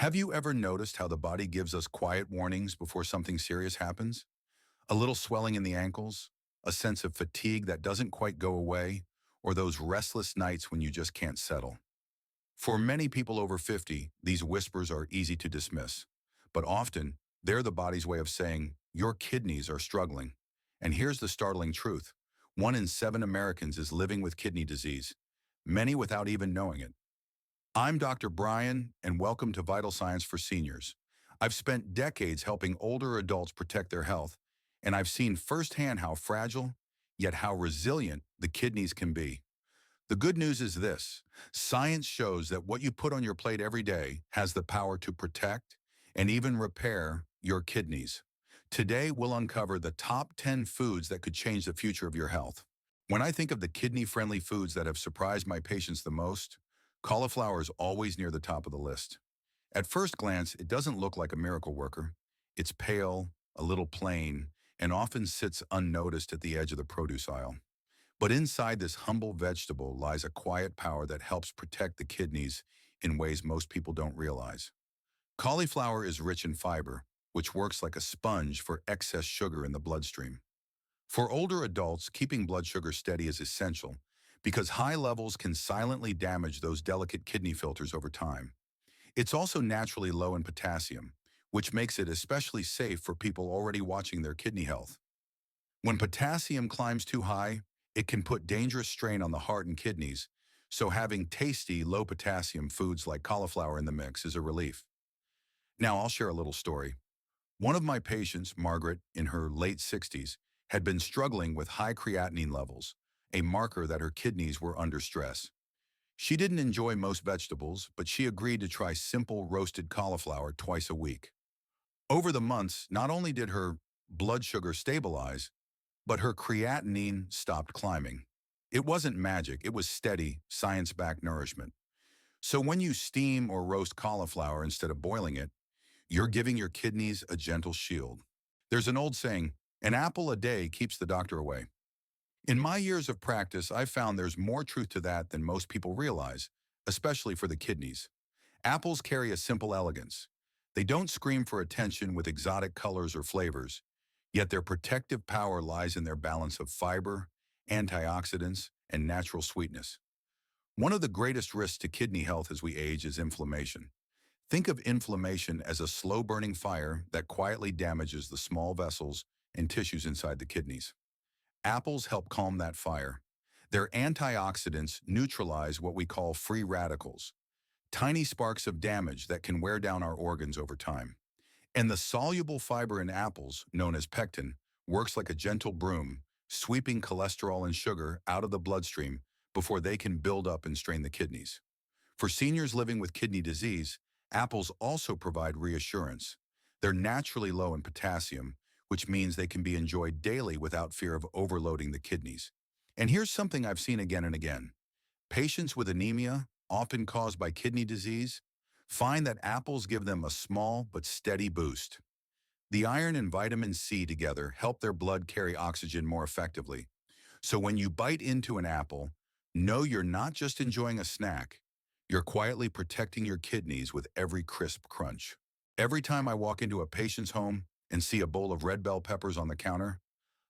Have you ever noticed how the body gives us quiet warnings before something serious happens? A little swelling in the ankles, a sense of fatigue that doesn't quite go away, or those restless nights when you just can't settle. For many people over 50, these whispers are easy to dismiss, but often they're the body's way of saying, your kidneys are struggling. And here's the startling truth. 1 in 7 Americans is living with kidney disease, many without even knowing it. I'm Dr. Brian, and welcome to Vital Science for Seniors. I've spent decades helping older adults protect their health, and I've seen firsthand how fragile, yet how resilient the kidneys can be. The good news is this: science shows that what you put on your plate every day has the power to protect and even repair your kidneys. Today, we'll uncover the top 10 foods that could change the future of your health. When I think of the kidney-friendly foods that have surprised my patients the most, cauliflower is always near the top of the list. At first glance, it doesn't look like a miracle worker. It's pale, a little plain, and often sits unnoticed at the edge of the produce aisle. But inside this humble vegetable lies a quiet power that helps protect the kidneys in ways most people don't realize. Cauliflower is rich in fiber, which works like a sponge for excess sugar in the bloodstream. For older adults, keeping blood sugar steady is essential because high levels can silently damage those delicate kidney filters over time. It's also naturally low in potassium, which makes it especially safe for people already watching their kidney health. When potassium climbs too high, it can put dangerous strain on the heart and kidneys, so having tasty, low potassium foods like cauliflower in the mix is a relief. Now I'll share a little story. One of my patients, Margaret, in her late 60s, had been struggling with high creatinine levels, a marker that her kidneys were under stress. She didn't enjoy most vegetables, but she agreed to try simple roasted cauliflower twice a week. Over the months, not only did her blood sugar stabilize, but her creatinine stopped climbing. It wasn't magic, it was steady, science-backed nourishment. So when you steam or roast cauliflower instead of boiling it, you're giving your kidneys a gentle shield. There's an old saying, an apple a day keeps the doctor away. In my years of practice, I've found there's more truth to that than most people realize, especially for the kidneys. Apples carry a simple elegance. They don't scream for attention with exotic colors or flavors, yet their protective power lies in their balance of fiber, antioxidants, and natural sweetness. One of the greatest risks to kidney health as we age is inflammation. Think of inflammation as a slow-burning fire that quietly damages the small vessels and tissues inside the kidneys. Apples help calm that fire. Their antioxidants neutralize what we call free radicals, tiny sparks of damage that can wear down our organs over time. And the soluble fiber in apples, known as pectin, works like a gentle broom, sweeping cholesterol and sugar out of the bloodstream before they can build up and strain the kidneys. For seniors living with kidney disease, apples also provide reassurance. They're naturally low in potassium, which means they can be enjoyed daily without fear of overloading the kidneys. And here's something I've seen again and again. Patients with anemia, often caused by kidney disease, find that apples give them a small but steady boost. The iron and vitamin C together help their blood carry oxygen more effectively. So when you bite into an apple, know you're not just enjoying a snack, you're quietly protecting your kidneys with every crisp crunch. Every time I walk into a patient's home and see a bowl of red bell peppers on the counter,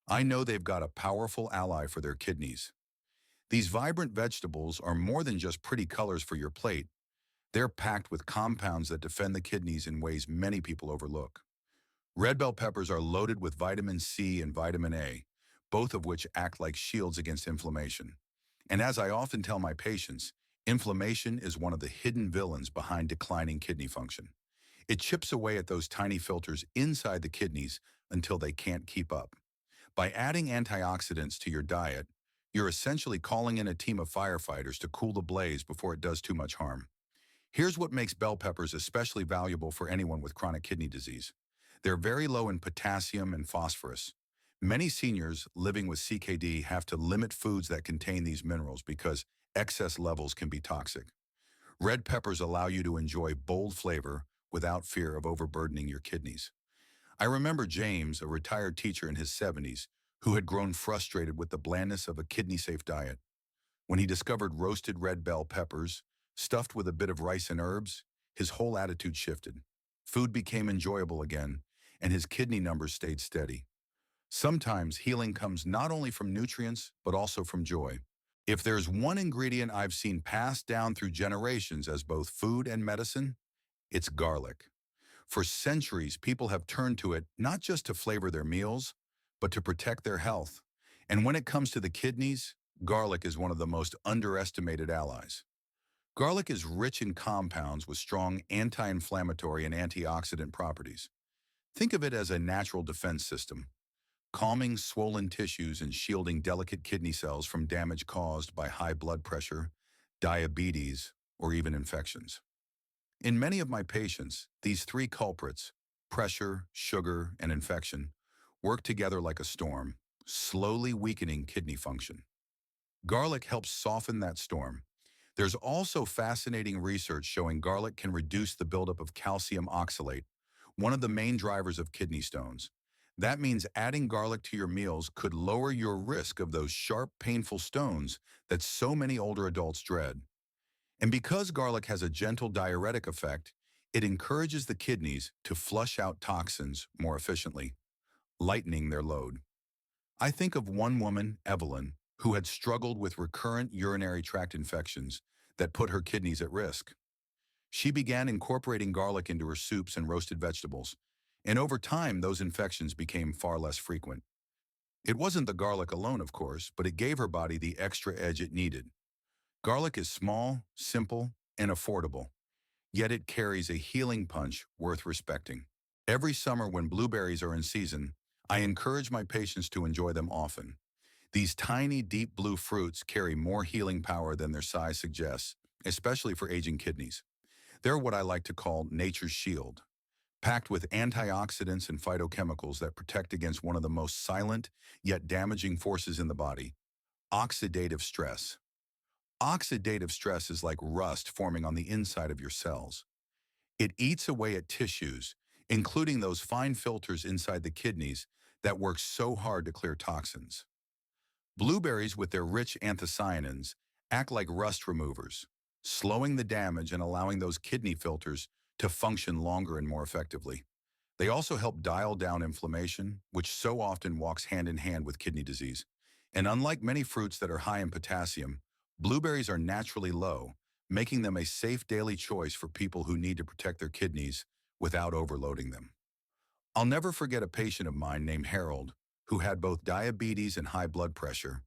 I know they've got a powerful ally for their kidneys. These vibrant vegetables are more than just pretty colors for your plate. They're packed with compounds that defend the kidneys in ways many people overlook. Red bell peppers are loaded with vitamin C and vitamin A, both of which act like shields against inflammation. And as I often tell my patients, inflammation is one of the hidden villains behind declining kidney function. It chips away at those tiny filters inside the kidneys until they can't keep up. By adding antioxidants to your diet, you're essentially calling in a team of firefighters to cool the blaze before it does too much harm. Here's what makes bell peppers especially valuable for anyone with chronic kidney disease. They're very low in potassium and phosphorus. Many seniors living with CKD have to limit foods that contain these minerals because excess levels can be toxic. Red peppers allow you to enjoy bold flavor without fear of overburdening your kidneys. I remember James, a retired teacher in his 70s, who had grown frustrated with the blandness of a kidney-safe diet. When he discovered roasted red bell peppers, stuffed with a bit of rice and herbs, his whole attitude shifted. Food became enjoyable again, and his kidney numbers stayed steady. Sometimes healing comes not only from nutrients, but also from joy. If there's one ingredient I've seen passed down through generations as both food and medicine, it's garlic. For centuries, people have turned to it not just to flavor their meals, but to protect their health. And when it comes to the kidneys, garlic is one of the most underestimated allies. Garlic is rich in compounds with strong anti-inflammatory and antioxidant properties. Think of it as a natural defense system, calming swollen tissues and shielding delicate kidney cells from damage caused by high blood pressure, diabetes, or even infections. In many of my patients, these three culprits, pressure, sugar, and infection, work together like a storm, slowly weakening kidney function. Garlic helps soften that storm. There's also fascinating research showing garlic can reduce the buildup of calcium oxalate, one of the main drivers of kidney stones. That means adding garlic to your meals could lower your risk of those sharp, painful stones that so many older adults dread. And because garlic has a gentle diuretic effect, it encourages the kidneys to flush out toxins more efficiently, lightening their load. I think of one woman, Evelyn, who had struggled with recurrent urinary tract infections that put her kidneys at risk. She began incorporating garlic into her soups and roasted vegetables, and over time those infections became far less frequent. It wasn't the garlic alone, of course, but it gave her body the extra edge it needed. Garlic is small, simple, and affordable, yet it carries a healing punch worth respecting. Every summer when blueberries are in season, I encourage my patients to enjoy them often. These tiny, deep blue fruits carry more healing power than their size suggests, especially for aging kidneys. They're what I like to call nature's shield, packed with antioxidants and phytochemicals that protect against one of the most silent yet damaging forces in the body, oxidative stress. Oxidative stress is like rust forming on the inside of your cells. It eats away at tissues, including those fine filters inside the kidneys that work so hard to clear toxins. Blueberries, with their rich anthocyanins, act like rust removers, slowing the damage and allowing those kidney filters to function longer and more effectively. They also help dial down inflammation, which so often walks hand in hand with kidney disease. And unlike many fruits that are high in potassium, blueberries are naturally low, making them a safe daily choice for people who need to protect their kidneys without overloading them. I'll never forget a patient of mine named Harold, who had both diabetes and high blood pressure,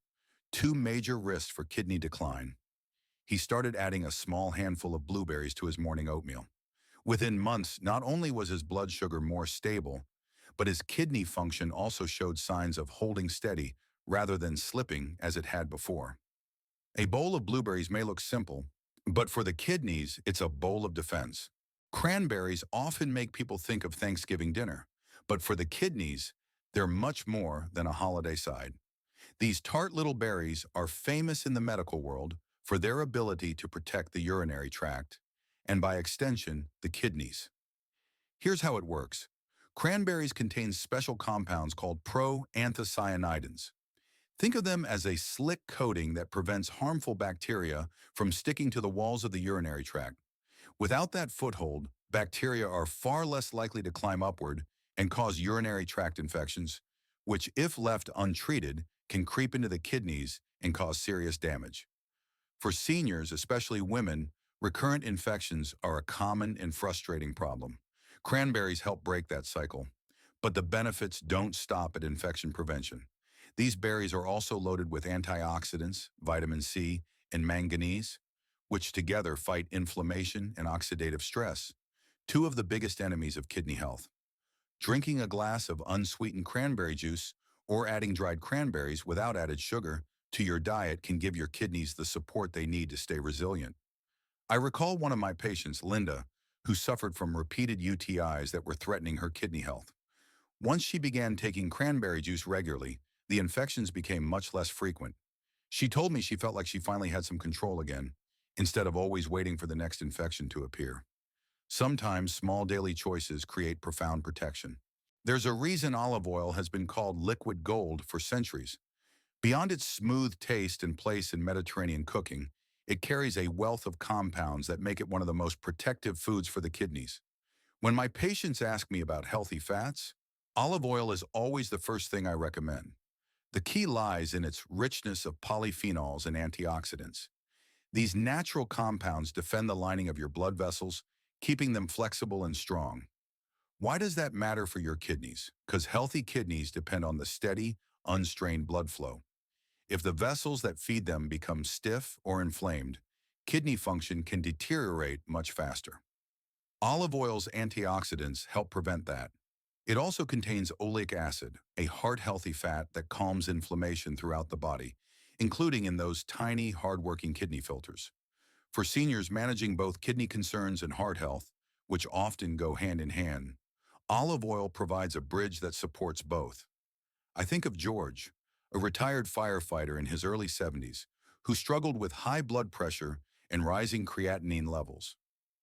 two major risks for kidney decline. He started adding a small handful of blueberries to his morning oatmeal. Within months, not only was his blood sugar more stable, but his kidney function also showed signs of holding steady rather than slipping as it had before. A bowl of blueberries may look simple, but for the kidneys, it's a bowl of defense. Cranberries often make people think of Thanksgiving dinner, but for the kidneys, they're much more than a holiday side. These tart little berries are famous in the medical world for their ability to protect the urinary tract, and by extension, the kidneys. Here's how it works. Cranberries contain special compounds called proanthocyanidins. Think of them as a slick coating that prevents harmful bacteria from sticking to the walls of the urinary tract. Without that foothold, bacteria are far less likely to climb upward and cause urinary tract infections, which, if left untreated, can creep into the kidneys and cause serious damage. For seniors, especially women, recurrent infections are a common and frustrating problem. Cranberries help break that cycle, but the benefits don't stop at infection prevention. These berries are also loaded with antioxidants, vitamin C, and manganese, which together fight inflammation and oxidative stress, two of the biggest enemies of kidney health. Drinking a glass of unsweetened cranberry juice or adding dried cranberries without added sugar to your diet can give your kidneys the support they need to stay resilient. I recall one of my patients, Linda, who suffered from repeated UTIs that were threatening her kidney health. Once she began taking cranberry juice regularly, the infections became much less frequent. She told me she felt like she finally had some control again, instead of always waiting for the next infection to appear. Sometimes small daily choices create profound protection. There's a reason olive oil has been called liquid gold for centuries. Beyond its smooth taste and place in Mediterranean cooking, It carries a wealth of compounds that make it one of the most protective foods for the kidneys. When my patients ask me about healthy fats, olive oil is always the first thing I recommend. The key lies in its richness of polyphenols and antioxidants. These natural compounds defend the lining of your blood vessels, keeping them flexible and strong. Why does that matter for your kidneys? Because healthy kidneys depend on the steady, unstrained blood flow. If the vessels that feed them become stiff or inflamed, kidney function can deteriorate much faster. Olive oil's antioxidants help prevent that. It also contains oleic acid, a heart-healthy fat that calms inflammation throughout the body, including in those tiny, hard-working kidney filters. For seniors managing both kidney concerns and heart health, which often go hand in hand, olive oil provides a bridge that supports both. I think of George, a retired firefighter in his early 70s, who struggled with high blood pressure and rising creatinine levels.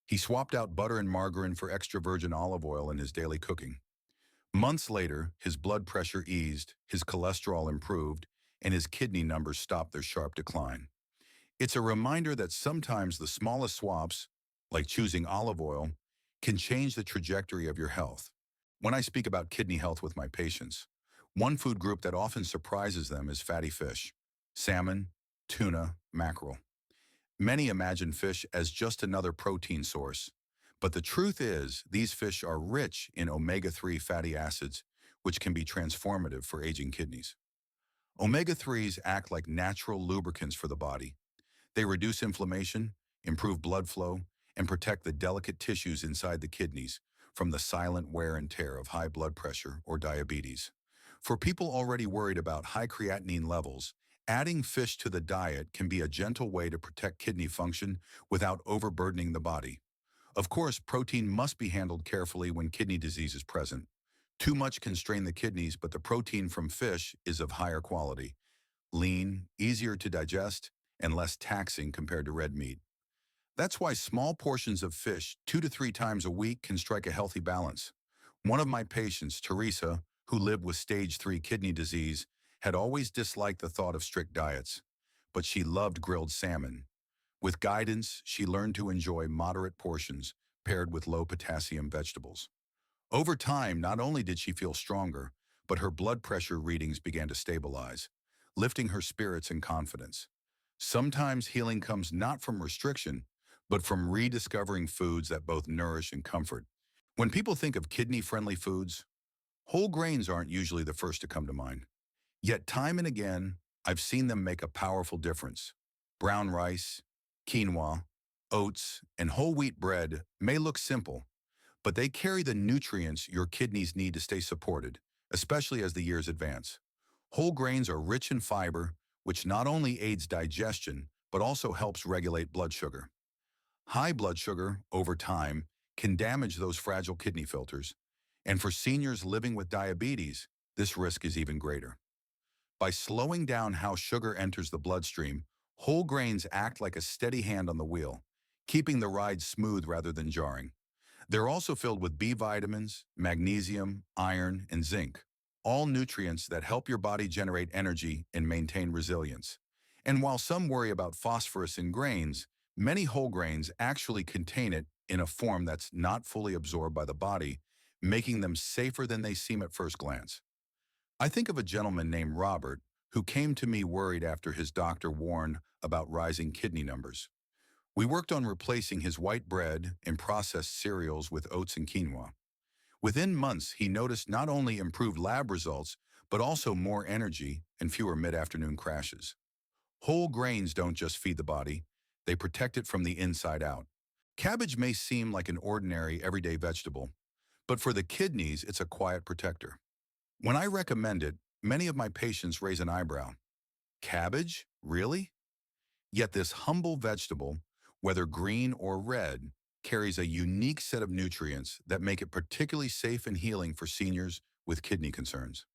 He swapped out butter and margarine for extra virgin olive oil in his daily cooking. Months later, his blood pressure eased, his cholesterol improved, and his kidney numbers stopped their sharp decline. It's a reminder that sometimes the smallest swaps, like choosing olive oil, can change the trajectory of your health. When I speak about kidney health with my patients, one food group that often surprises them is fatty fish: salmon, tuna, mackerel. Many imagine fish as just another protein source, but the truth is these fish are rich in omega-3 fatty acids, which can be transformative for aging kidneys. Omega-3s act like natural lubricants for the body. They reduce inflammation, improve blood flow, and protect the delicate tissues inside the kidneys from the silent wear and tear of high blood pressure or diabetes. For people already worried about high creatinine levels, adding fish to the diet can be a gentle way to protect kidney function without overburdening the body. Of course, protein must be handled carefully when kidney disease is present. Too much can strain the kidneys, but the protein from fish is of higher quality, lean, easier to digest, and less taxing compared to red meat. That's why small portions of fish 2 to 3 times a week can strike a healthy balance. One of my patients, Teresa, who lived with stage 3 kidney disease, had always disliked the thought of strict diets, but she loved grilled salmon. With guidance, she learned to enjoy moderate portions paired with low potassium vegetables. Over time, not only did she feel stronger, but her blood pressure readings began to stabilize, lifting her spirits and confidence. Sometimes healing comes not from restriction, but from rediscovering foods that both nourish and comfort. When people think of kidney-friendly foods, whole grains aren't usually the first to come to mind. Yet time and again, I've seen them make a powerful difference. Brown rice, quinoa, oats, and whole wheat bread may look simple, but they carry the nutrients your kidneys need to stay supported, especially as the years advance. Whole grains are rich in fiber, which not only aids digestion, but also helps regulate blood sugar. High blood sugar, over time, can damage those fragile kidney filters, and for seniors living with diabetes, this risk is even greater. By slowing down how sugar enters the bloodstream, whole grains act like a steady hand on the wheel, keeping the ride smooth rather than jarring. They're also filled with B vitamins, magnesium, iron, and zinc, all nutrients that help your body generate energy and maintain resilience. And while some worry about phosphorus in grains, many whole grains actually contain it in a form that's not fully absorbed by the body, making them safer than they seem at first glance. I think of a gentleman named Robert who came to me worried after his doctor warned about rising kidney numbers. We worked on replacing his white bread and processed cereals with oats and quinoa. Within months, he noticed not only improved lab results, but also more energy and fewer mid-afternoon crashes. Whole grains don't just feed the body, they protect it from the inside out. Cabbage may seem like an ordinary, everyday vegetable, but for the kidneys, it's a quiet protector. When I recommend it, many of my patients raise an eyebrow. Cabbage? Really? Yet this humble vegetable, whether green or red, carries a unique set of nutrients that make it particularly safe and healing for seniors with kidney concerns.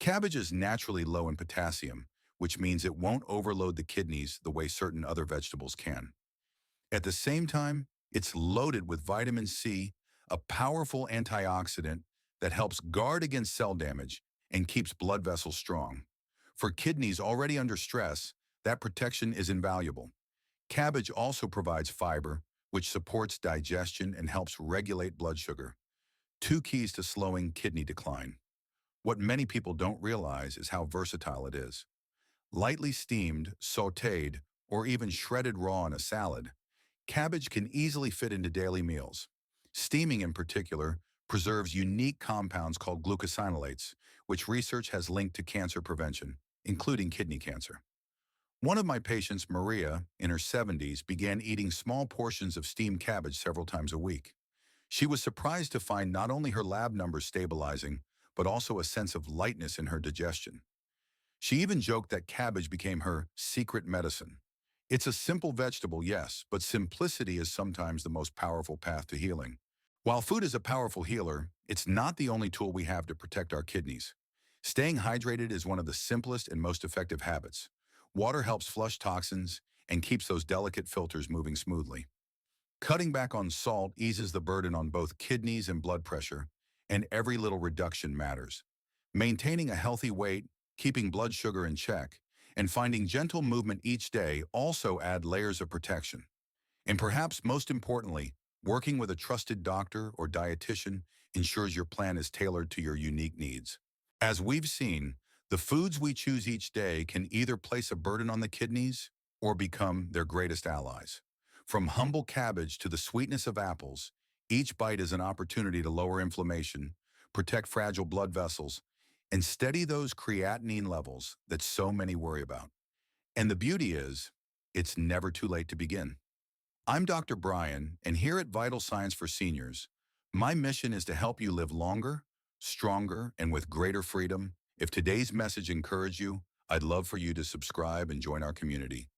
Cabbage is naturally low in potassium, which means it won't overload the kidneys the way certain other vegetables can. At the same time, it's loaded with vitamin C, a powerful antioxidant that helps guard against cell damage and keeps blood vessels strong. For kidneys already under stress, that protection is invaluable. Cabbage also provides fiber, which supports digestion and helps regulate blood sugar. Two keys to slowing kidney decline. What many people don't realize is how versatile it is. Lightly steamed, sautéed, or even shredded raw in a salad, cabbage can easily fit into daily meals. Steaming, in particular, preserves unique compounds called glucosinolates, which research has linked to cancer prevention, including kidney cancer. One of my patients, Maria, in her 70s, began eating small portions of steamed cabbage several times a week. She was surprised to find not only her lab numbers stabilizing, but also a sense of lightness in her digestion. She even joked that cabbage became her secret medicine. It's a simple vegetable, yes, but simplicity is sometimes the most powerful path to healing. While food is a powerful healer, it's not the only tool we have to protect our kidneys. Staying hydrated is one of the simplest and most effective habits. Water helps flush toxins and keeps those delicate filters moving smoothly. Cutting back on salt eases the burden on both kidneys and blood pressure, and every little reduction matters. Maintaining a healthy weight, keeping blood sugar in check, and finding gentle movement each day also add layers of protection. And perhaps most importantly, working with a trusted doctor or dietitian ensures your plan is tailored to your unique needs. As we've seen, the foods we choose each day can either place a burden on the kidneys or become their greatest allies. From humble cabbage to the sweetness of apples, each bite is an opportunity to lower inflammation, protect fragile blood vessels, and steady those creatinine levels that so many worry about. And the beauty is, it's never too late to begin. I'm Dr. Brian, and here at Vital Science for Seniors, my mission is to help you live longer, stronger, and with greater freedom. If today's message encouraged you, I'd love for you to subscribe and join our community.